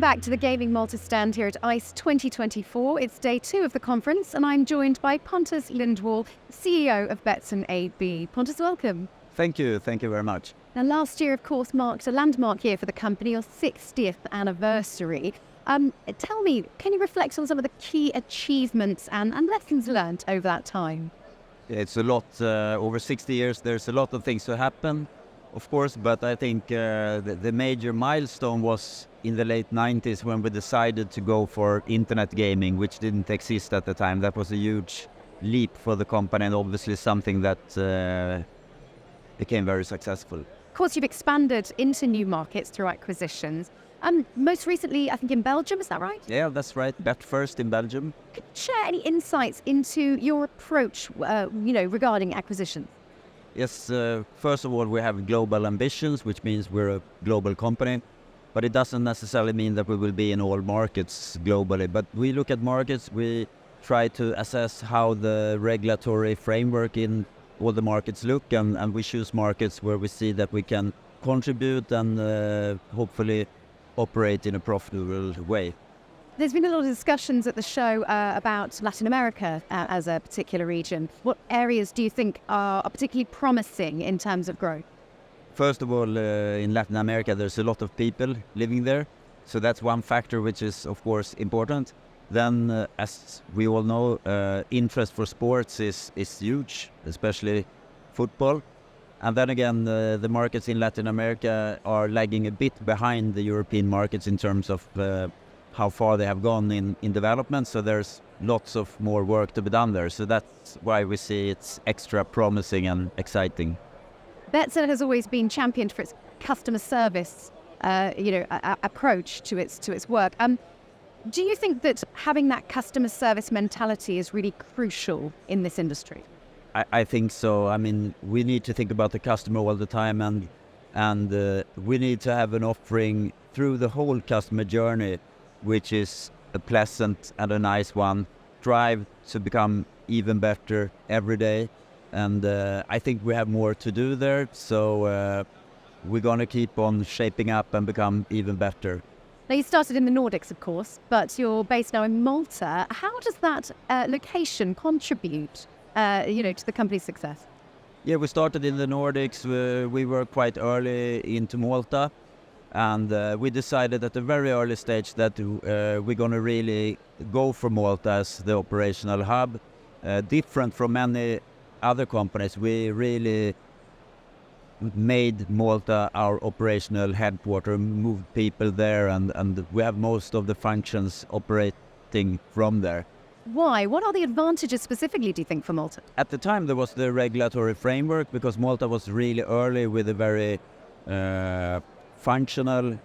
back to the Gaming Malta stand here at ICE 2024. It's day 2 of the conference, and I'm joined by Pontus Lindwall, CEO of Betsson AB. Pontus, welcome. Thank you very much. Now, last year, of course, marked a landmark year for the company, your 60th anniversary. Tell me, can you reflect on some of the key achievements and lessons learned over that time? It's a lot. Over 60 years, there's a lot of things to happen, of course, but I think the major milestone was in the late 90s when we decided to go for internet gaming, which didn't exist at the time. That was a huge leap for the company and obviously something that became very successful. Of course, you've expanded into new markets through acquisitions. Most recently, I think in Belgium, is that right? Yeah, that's right. Bet first in Belgium. Could you share any insights into your approach, regarding acquisitions? Yes, first of all, we have global ambitions, which means we're a global company. But it doesn't necessarily mean that we will be in all markets globally. But we look at markets, we try to assess how the regulatory framework in all the markets look, and we choose markets where we see that we can contribute and hopefully operate in a profitable way. There's been a lot of discussions at the show about Latin America as a particular region. What areas do you think are particularly promising in terms of growth? First of all, in Latin America, there's a lot of people living there. So that's one factor which is, of course, important. Then, as we all know, interest for sports is huge, especially football. And then again, the markets in Latin America are lagging a bit behind the European markets in terms of how far they have gone in development. So there's lots of more work to be done there. So that's why we see it's extra promising and exciting. Betsson has always been championed for its customer service, approach to its work. Do you think that having that customer service mentality is really crucial in this industry? I think so. I mean, we need to think about the customer all the time, and we need to have an offering through the whole customer journey, which is a pleasant and a nice one. Strive to become even better every day. And I think we have more to do there, so we're going to keep on shaping up and become even better. Now, you started in the Nordics, of course, but you're based now in Malta. How does that location contribute, to the company's success? Yeah, we started in the Nordics. We were quite early into Malta, and we decided at a very early stage that we're going to really go for Malta as the operational hub. Different from many other companies, we really made Malta our operational headquarters, moved people there, and we have most of the functions operating from there. Why? What are the advantages specifically, do you think, for Malta? At the time, there was the regulatory framework, because Malta was really early with a very functional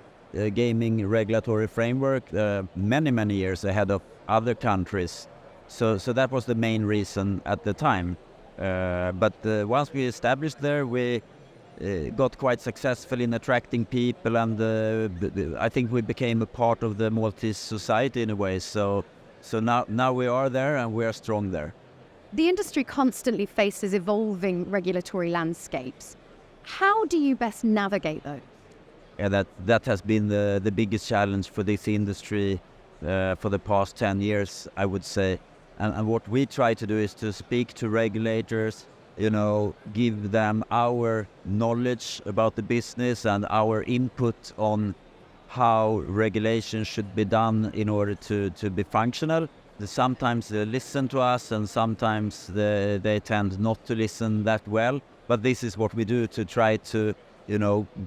gaming regulatory framework, many years ahead of other countries. So that was the main reason at the time. But once we established there, we got quite successful in attracting people, and I think we became a part of the Maltese society in a way. So now we are there, and we are strong there. The industry constantly faces evolving regulatory landscapes. How do you best navigate those? Yeah, that has been the biggest challenge for this industry for the past 10 years, I would say. And what we try to do is to speak to regulators, give them our knowledge about the business and our input on how regulation should be done in order to be functional. Sometimes they listen to us, and sometimes they tend not to listen that well. But this is what we do to try to,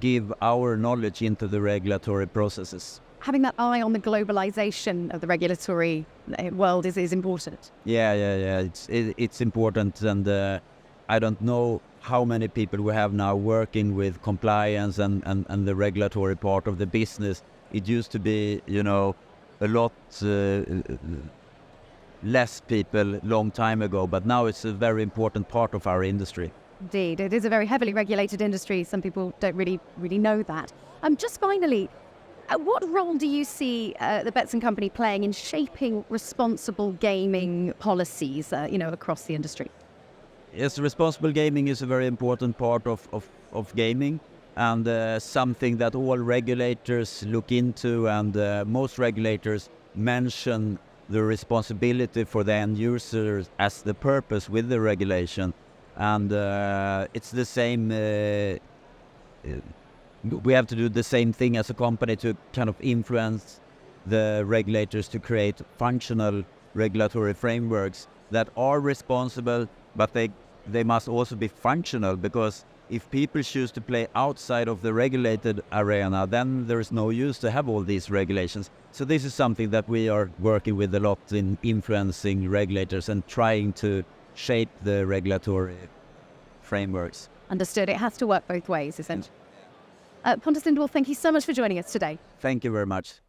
give our knowledge into the regulatory processes. Having that eye on the globalization of the regulatory world is important. Yeah. It's important, and I don't know how many people we have now working with compliance and the regulatory part of the business. It used to be, a lot less people long time ago, but now it's a very important part of our industry. Indeed, it is a very heavily regulated industry. Some people don't really know that. Just finally, what role do you see the Betsson company playing in shaping responsible gaming policies, across the industry? Yes, responsible gaming is a very important part of gaming. and something that all regulators look into, and most regulators mention the responsibility for the end users as the purpose with the regulation. And it's the same, we have to do the same thing as a company to kind of influence the regulators to create functional regulatory frameworks that are responsible, but they must also be functional, because if people choose to play outside of the regulated arena, then there is no use to have all these regulations. So this is something that we are working with a lot in influencing regulators and trying to shape the regulatory frameworks. Understood. It has to work both ways, essentially. Pontus Lindwall, thank you so much for joining us today. Thank you very much.